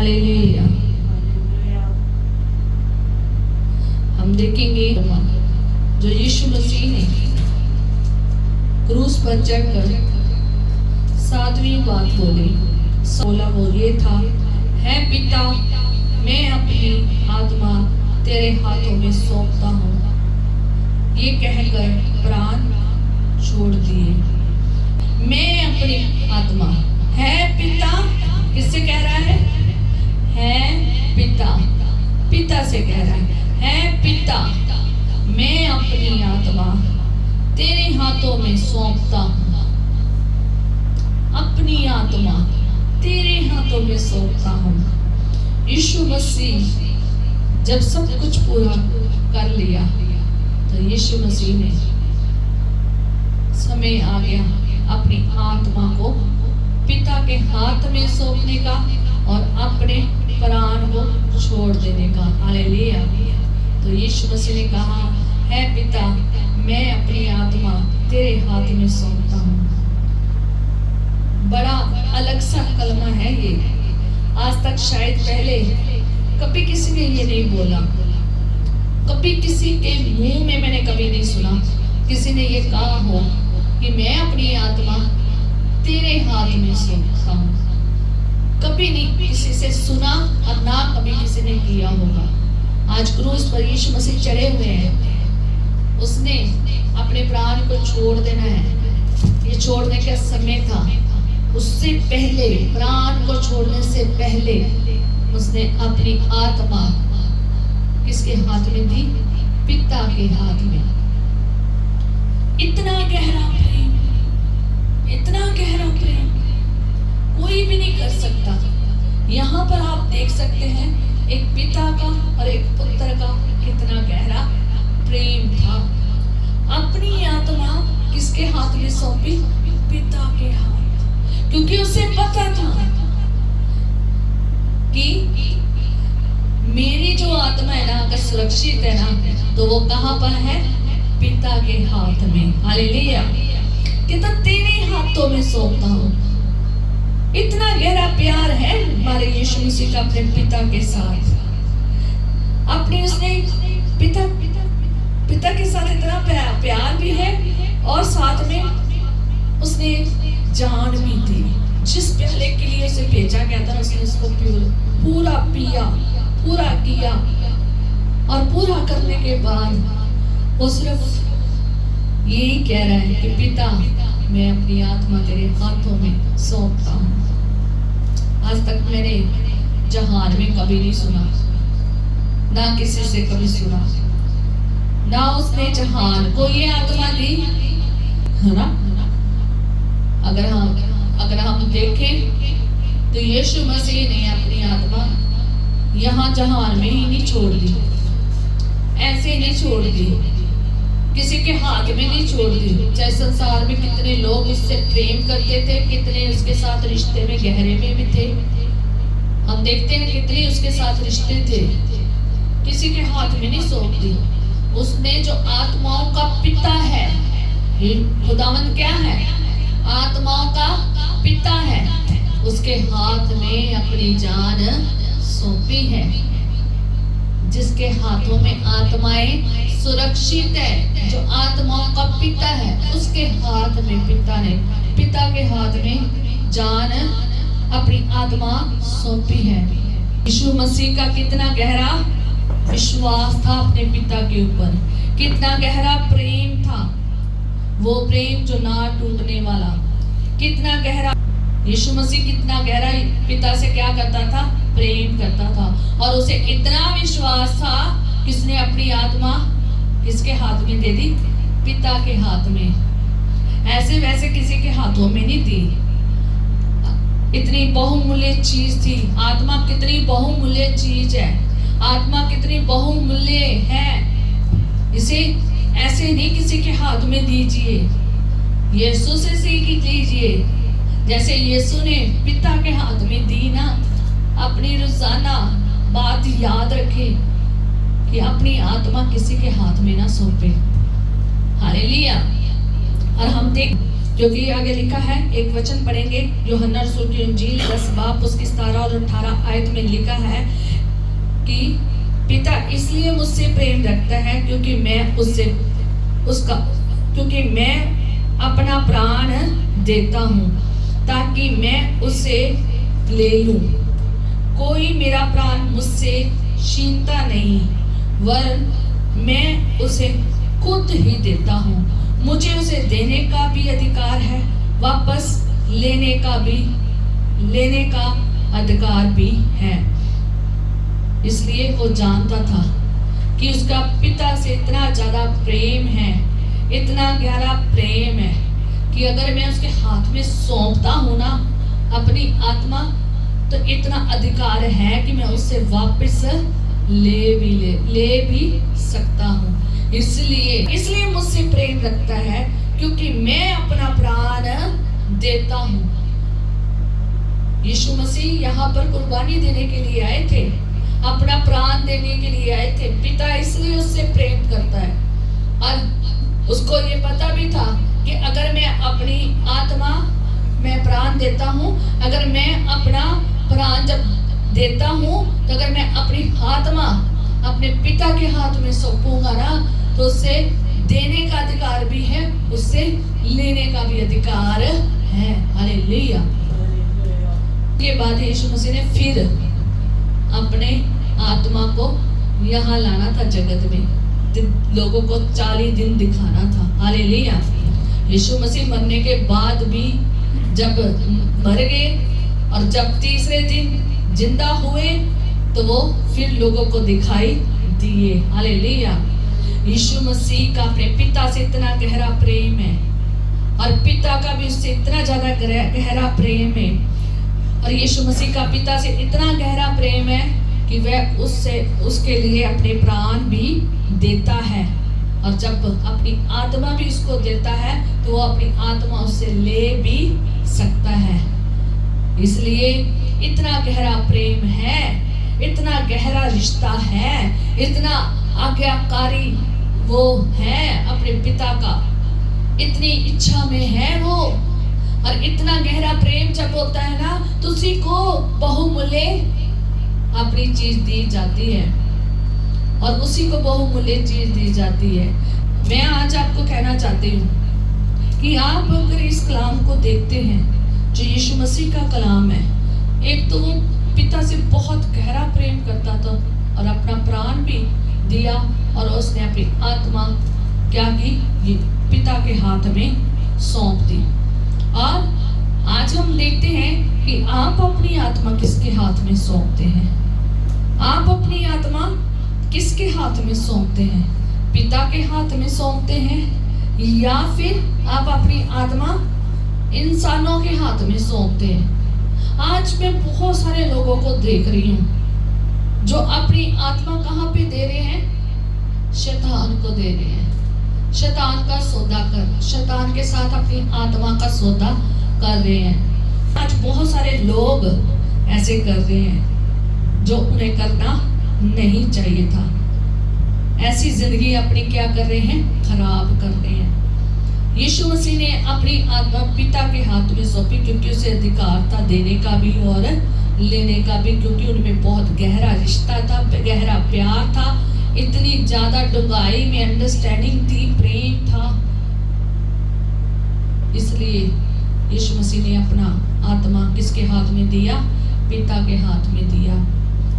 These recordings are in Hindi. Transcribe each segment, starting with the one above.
हालेलुया। हम देखेंगे जो यीशु मसीह ने क्रूस पर चढ़कर 7वीं बात बोली, वो ये था, है पिता, मैं अपनी आत्मा तेरे हाथों में सौंपता हूँ। ये कहकर प्राण छोड़ दिए। मैं अपनी आत्मा, है पिता, किससे कह रहा है पिता, पिता से कह रहा है पिता, मैं अपनी आत्मा तेरे हाथों में सौंपता हूँ। अपनी आत्मा तेरे हाथों में सौंपता हूँ। यीशु मसीह जब सब कुछ पूरा कर लिया तो यीशु मसीह ने समय आ गया अपनी आत्मा को पिता के हाथ में सौंपने का और अपने प्राण को छोड़ देने का। हालेलुया। तो यीशु मसीह ने कहा, है पिता, मैं अपनी आत्मा तेरे हाथ में सौंपता हूँ। बड़ा अलग सा कलमा है ये। आज तक शायद पहले कभी किसी ने ये नहीं बोला, कभी किसी के मुंह में मैंने कभी नहीं सुना किसी ने ये कहा हो कि मैं अपनी आत्मा तेरे हाथ में सौंपता हूँ। कभी नहीं किसी से सुना और ना कभी किसी ने किया होगा। आज क्रूस पर यीशु मसीह चढ़े हुए हैं, उसने अपने प्राण को छोड़ देना है। ये छोड़ने का समय था। उससे पहले, प्राण को छोड़ने से पहले उसने अपनी आत्मा किसके हाथ में दी? पिता के हाथ में। इतना गहरा प्रेम, इतना गहरा प्रेम कोई भी नहीं कर सकता। यहाँ पर आप देख सकते हैं एक पिता का और एक पुत्र का कितना गहरा प्रेम था। अपनी आत्मा किसके हाथ में सौंपी? पिता के हाथ। क्योंकि उसे पता था कि मेरी जो आत्मा है ना, अगर सुरक्षित है ना, तो वो कहाँ पर है? पिता के हाथ में। हालेलुया। कहता तेरे हाथों में सौंपता हूँ। इतना गहरा प्यार है हमारे यीशु मसीह का अपने पिता के साथ। अपने उसने पिता के साथ इतना प्यार भी है और साथ में उसने जान भी दी। जिस प्याले के लिए उसे भेजा गया था उसने उसको पूरा पिया, पूरा किया और पूरा करने के बाद वो सिर्फ यही कह रहा है कि पिता, मैं अपनी आत्मा तेरे हाथों में सौंपता हूँ। आज तक मैंने जहान में कभी नहीं सुना, ना किसी से कभी सुना, ना उसने जहान को ये आत्मा दी, है ना। अगर हम देखें तो यीशु मसीह ने अपनी आत्मा यहाँ जहान में ही नहीं छोड़ दी, ऐसे नहीं छोड़ दी, किसी के हाथ में नहीं छोड़ दी। चाहे संसार में कितने लोग उससे प्रेम करते थे, कितने उसके साथ रिश्ते में गहरे में भी थे, हम देखते हैं कितने उसके साथ रिश्ते थे, किसी के हाथ में नहीं सौंप दी। उसने जो आत्माओं का पिता है, खुदावंद क्या है? आत्माओं का पिता है, उसके हाथ में अपनी जान सौंपी है। जिसके हाथों में आत्माएं सुरक्षित है, जो आत्माओं का पिता है, उसके हाथ में पिता के हाथ में जान, अपनी आत्मा सौंपी है। यीशु मसीह का कितना गहरा विश्वास था अपने पिता के ऊपर, कितना गहरा प्रेम था, वो प्रेम जो ना टूटने वाला, कितना गहरा। यीशु मसीह कितना गहरा पिता से क्या करता था? प्रेम करता था। और उसे इतना विश्वास था कि उसने अपनी आत्मा किसके हाथ में दे दी? पिता के हाथ में। ऐसे वैसे किसी के हाथों में नहीं दी। इतनी बहुमूल्य चीज थी आत्मा, कितनी बहुमूल्य चीज है आत्मा, कितनी बहुमूल्य है। इसे ऐसे नहीं किसी के हाथ में दीजिए, यीशु से सीख लीजिए। जैसे यीशु ने पिता के हाथ में दी ना, अपनी रोजाना बात याद रखे कि अपनी आत्मा किसी के हाथ में ना सौंपे। हालेलुया। और हम देख क्योंकि आगे लिखा है, एक वचन पढ़ेंगे, यूहन्ना रसूल की इंजील 10 बाब उसकी 17 और 18 आयत में लिखा है कि पिता इसलिए मुझसे प्रेम रखता है क्योंकि मैं अपना प्राण देता हूँ ताकि मैं उसे ले लूं। कोई मेरा प्राण मुझसे छीनता नहीं, वरन मैं उसे खुद ही देता हूँ। मुझे उसे देने का भी अधिकार है, वापस लेने का अधिकार भी है। इसलिए वो जानता था कि उसका पिता से इतना ज्यादा प्रेम है, इतना गहरा प्रेम है कि अगर मैं उसके हाथ में सौंपता हूं ना अपनी आत्मा, तो इतना अधिकार है कि मैं उससे वापस ले भी सकता हूं। इसलिए मुझसे प्रेम रखता है क्योंकि मैं अपना प्राण देता हूं। यीशु मसीह यहाँ पर कुर्बानी देने के लिए आए थे, अपना प्राण देने के लिए आए थे। पिता इसलिए उससे प्रेम करता है और उसको ये पता भी था कि अगर मैं अपनी आत्मा में प्राण देता हूँ, अगर मैं अपना प्राण जब देता हूँ, तो अगर मैं अपनी आत्मा अपने पिता के हाथ में सौंपूंगा ना, तो उससे देने का अधिकार भी है, उससे लेने का भी अधिकार है। हालेलुया। के बाद यीशु मसीह ने फिर अपने आत्मा को यहाँ लाना था जगत में, लोगों को 40 दिन दिखाना था। हालेलुया। यीशु मसीह मरने के बाद भी जब मर गए और जब तीसरे दिन जिंदा हुए, तो वो फिर लोगों को दिखाई दिए। हालेलुया। यीशु मसीह का अपने पिता से इतना गहरा प्रेम है और पिता का भी उससे इतना ज्यादा गहरा प्रेम है, और यीशु मसीह का पिता से इतना गहरा प्रेम है कि वह उसके लिए अपने प्राण भी देता है, और जब अपनी आत्मा भी उसको देता है तो वो अपनी आत्मा उससे ले भी सकता है। इसलिए इतना गहरा प्रेम है, इतना गहरा रिश्ता है, इतना आज्ञाकारी वो है अपने पिता का, इतनी इच्छा में है वो। और इतना गहरा प्रेम जब होता है ना, तो उसी को बहुमूल्य अपनी चीज दी जाती है, और उसी को बहुमूल्य चीज दी जाती है। मैं आज आपको कहना चाहती हूँ कि आप अगर इस कलाम को देखते हैं जो यीशु मसीह का कलाम है, एक तो वो पिता से बहुत गहरा प्रेम करता था और अपना प्राण भी दिया, और उसने अपनी आत्मा क्या की, ये पिता के हाथ में सौंप दी। और आज हम देखते हैं कि आप अपनी आत्मा किसके हाथ में सौंपते हैं? आप अपनी आत्मा किसके हाथ में सौंपते हैं? पिता के हाथ में सौंपते हैं, या फिर आप अपनी आत्मा इंसानों के हाथ में सौंपते हैं? आज मैं बहुत सारे लोगों को देख रही हूँ जो अपनी आत्मा कहाँ पे दे रहे हैं? शैतान को दे रहे हैं। शैतान का सौदा कर, शैतान के साथ अपनी आत्मा का सौदा कर रहे हैं। आज बहुत सारे लोग ऐसे कर रहे हैं जो उन्हें करना नहीं चाहिए था। ऐसी जिंदगी अपनी क्या कर रहे हैं? खराब कर रहे हैं। यीशु मसीह ने अपनी आत्मा पिता के हाथ में सौंपी क्योंकि उसे अधिकार था देने का भी और लेने का भी, क्योंकि उनमें बहुत गहरा रिश्ता था, गहरा प्यार था, इतनी ज्यादा डूंगाई में अंडरस्टैंडिंग थी, प्रेम था। इसलिए यीशु मसीह ने अपना आत्मा किसके हाथ में दिया? पिता के हाथ में दिया।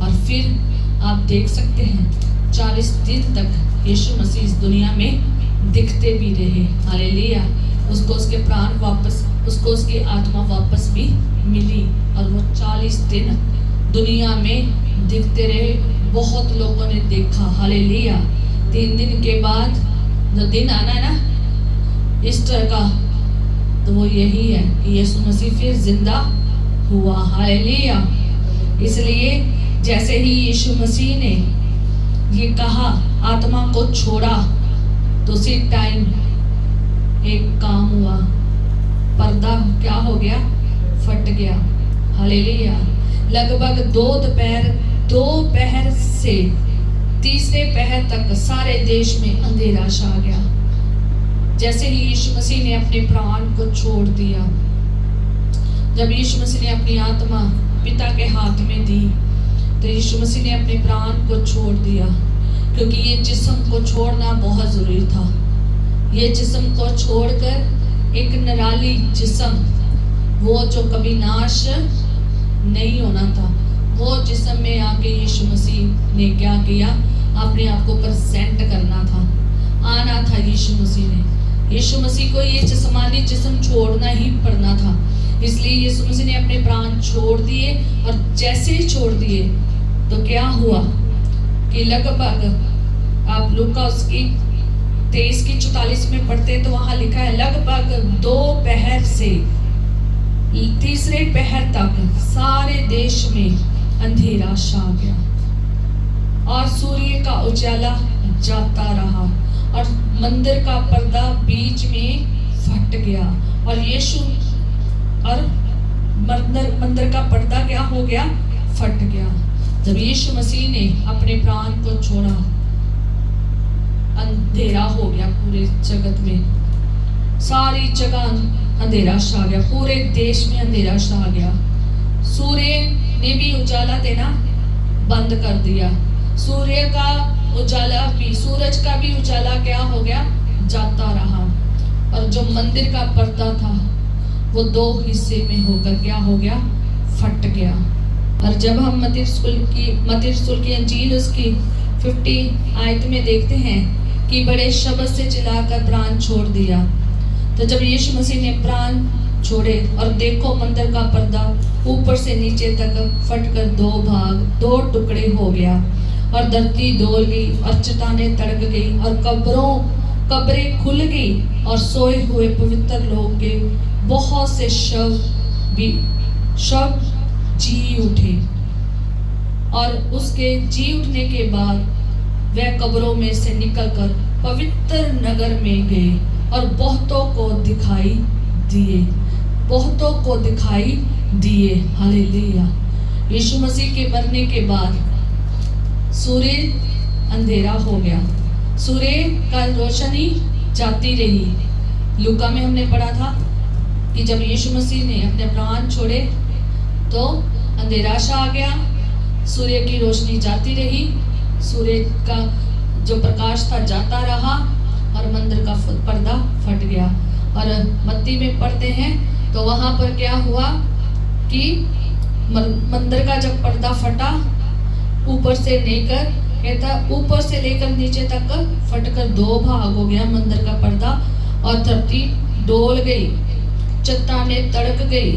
और फिर आप देख सकते हैं 40 दिन तक यीशु मसीह इस दुनिया में दिखते भी रहे। हालेलुया। उसको उसके प्राण वापस, उसको उसकी आत्मा वापस भी मिली, और वो 40 दिन दुनिया में दिखते रहे। बहुत लोगों ने देखा। हालेलुया। 3 दिन के बाद जो दिन आना है ना ईस्टर का, तो वो यही है कि यीशु मसीह फिर जिंदा हुआ। हालेलुया। इसलिए जैसे ही यीशु मसीह ने ये कहा, आत्मा को छोड़ा, तो उसी टाइम एक काम हुआ, पर्दा क्या हो गया? फट गया। हालेलुया। लगभग दोपहर से तीसरे पहर तक सारे देश में अंधेरा छा गया। जैसे ही यीशु मसीह ने अपने प्राण को छोड़ दिया, जब यीशु मसीह ने अपनी आत्मा पिता के हाथ में दी, तो यीशु मसीह ने अपने प्राण को छोड़ दिया, क्योंकि ये जिस्म को छोड़ना बहुत जरूरी था। ये जिस्म को छोड़कर एक निराली जिस्म, वो जो कभी नाश नहीं होना था, वो जिस्म में आके यीशु मसीह ने क्या किया, अपने आप को प्रेजेंट करना था, आना था यीशु मसीह ने। यीशु मसीह को ये जिस्मानी जिस्म छोड़ना ही पड़ना था, इसलिए यीशु मसीह ने अपने प्राण छोड़ दिए। और जैसे ही छोड़ दिए तो क्या हुआ कि लगभग आप लूका उसकी 23:44 में पढ़ते तो वहां लिखा है, लगभग 2 पहर से 3 पहर तक सारे देश में अंधेरा छा गया और सूर्य का उजाला जाता रहा और मंदिर का पर्दा बीच में फट गया और यीशु और मंदिर का पर्दा क्या हो गया, फट गया। जब यीशु मसीह ने अपने प्राण को छोड़ा, अंधेरा हो गया पूरे जगत में, सारी जगह अंधेरा छा गया, पूरे देश में अंधेरा छा गया। सूर्य ने भी उजाला देना बंद कर दिया, सूर्य का उजाला भी, सूरज का भी उजाला क्या हो गया, जाता रहा। और जो मंदिर का पर्दा था वो 2 हिस्से में होकर क्या हो गया, फट गया। और जब हम मत्ती रसूल की अंजील उसकी 50 आयत में देखते हैं कि बड़े शब्द से चिल्लाकर प्राण छोड़ दिया, तो जब यीशु मसीह ने प्राण छोड़े और देखो मंदिर का पर्दा ऊपर से नीचे तक फटकर 2 टुकड़े हो गया और धरती डोल गई और चट्टानें तड़क गई और कब्रें खुल गई और सोए हुए पवित्र लोग के बहुत से शव जी उठे। और उसके जी उठने के बाद वह कब्रों में से निकलकर पवित्र नगर में गए और बहुतों को दिखाई दिए। हालेलुया। यीशु मसीह के मरने के बाद सूर्य अंधेरा हो गया, सूर्य का रोशनी जाती रही। लूका में हमने पढ़ा था कि जब यीशु मसीह ने अपने प्राण छोड़े तो अंधेरा छा गया, सूर्य की रोशनी जाती रही, सूर्य का जो प्रकाश था जाता रहा और मंदिर का पर्दा फट गया। और मत्ती में पढ़ते हैं तो वहां पर क्या हुआ कि मंदिर का जब पर्दा फटा, ऊपर से लेकर नीचे तक फटकर 2 भाग हो गया मंदिर का पर्दा और धरती डोल गई, चट्टानें तड़क गई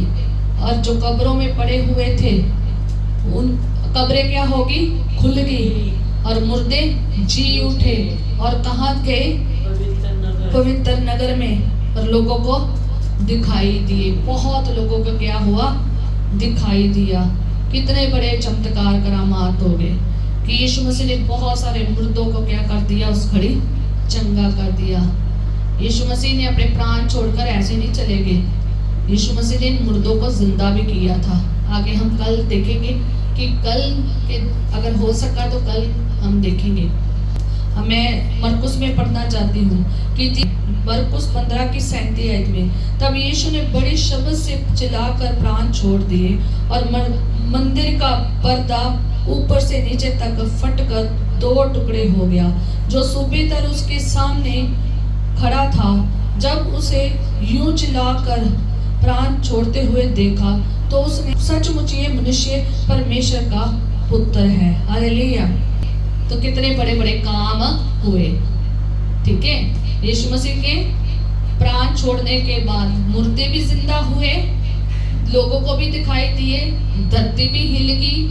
और जो कब्रों में पड़े हुए थे उन कब्रें क्या होगी, खुल गई और मुर्दे जी उठे और कहाँ गए, पवित्र नगर में, और लोगों को दिखाई दिए। बहुत लोगों को क्या हुआ, दिखाई दिया। कितने बड़े चमत्कार करामात हो गए कि यीशु मसीह ने बहुत सारे मुर्दों को क्या कर दिया, उस घड़ी चंगा कर दिया। यीशु मसीह ने अपने प्राण छोड़कर ऐसे नहीं चले गए, यीशु मसीह ने इन मुर्दों को जिंदा भी किया था। आगे हम कल देखेंगे कि कल के अगर हो सका तो कल हम देखेंगे। मैं मरकुस में पढ़ना चाहती हूँ कि मरकुस 15:37 आयत में, तब यीशु ने बड़े शब्द से चिल्लाकर प्राण छोड़ दिए और मंदिर का पर्दा ऊपर से नीचे तक फटकर 2 टुकड़े हो गया। जो सूबेदार उसके सामने खड़ा था, जब उसे यूं चिल्लाकर प्राण छोड़ते हुए देखा तो उसने सचमुच ये मनुष्य परमेश्वर का पुत्र है। हालेलुया। तो कितने बड़े बड़े काम हुए, ठीक है। यीशु मसीह के प्राण छोड़ने के बाद मुर्दे भी जिंदा हुए, लोगों को भी दिखाई दिए, धरती भी हिल गई,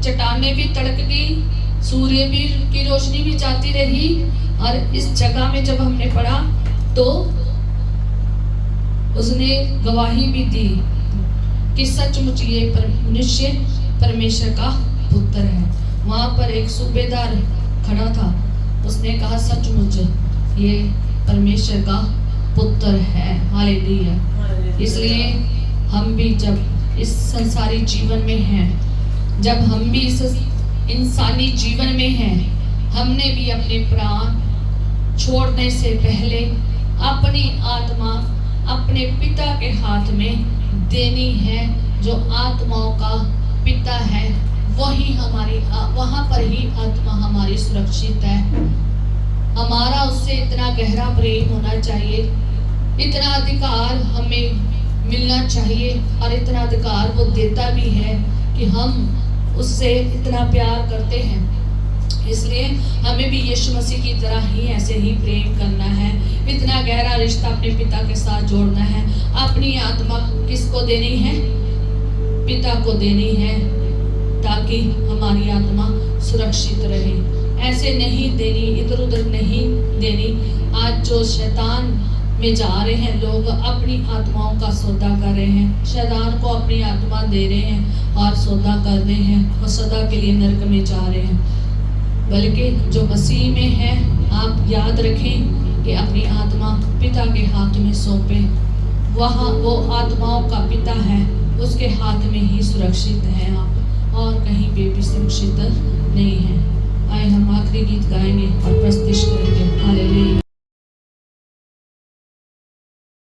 चट्टानें भी तड़क गई, सूर्य भी की रोशनी भी जाती रही। और इस जगह में जब हमने पढ़ा तो उसने गवाही भी दी कि सचमुच ये मनुष्य परमेश्वर का पुत्र है। वहां पर एक सूबेदार खड़ा था, उसने कहा सचमुच ये परमेश्वर का पुत्र है। हालेलुया। इसलिए हम भी जब इस संसारी जीवन में हैं, जब हम भी इस इंसानी जीवन में हैं, हमने भी अपने प्राण छोड़ने से पहले अपनी आत्मा अपने पिता के हाथ में देनी है। जो आत्माओं का पिता है वही हमारी वहां पर ही आत्मा हमारी सुरक्षित है। हमारा उससे इतना गहरा प्रेम होना चाहिए, इतना अधिकार हमें मिलना चाहिए और इतना अधिकार वो देता भी है कि हम उससे इतना प्यार करते हैं। इसलिए हमें भी यीशु मसीह की तरह ही ऐसे ही प्रेम करना है, इतना गहरा रिश्ता अपने पिता के साथ जोड़ना है। अपनी आत्मा किसको देनी है? पिता को देनी है, ताकि हमारी आत्मा सुरक्षित रहे। ऐसे नहीं देनी, इधर उधर नहीं देनी। आज जो शैतान में जा रहे हैं लोग, अपनी आत्माओं का सौदा कर रहे हैं, शैतान को अपनी आत्मा दे रहे हैं और सौदा कर रहे हैं और सदा के लिए नरक में जा रहे हैं। बल्कि जो मसीह में है, आप याद रखें कि अपनी आत्मा पिता के हाथ में सौंपे। वहाँ वो आत्माओं का पिता है, उसके हाथ में ही सुरक्षित है आप, और कहीं पे भी सुरक्षित नहीं है। आए हम आखिरी गीत गाएंगे और प्रस्तुत करेंगे।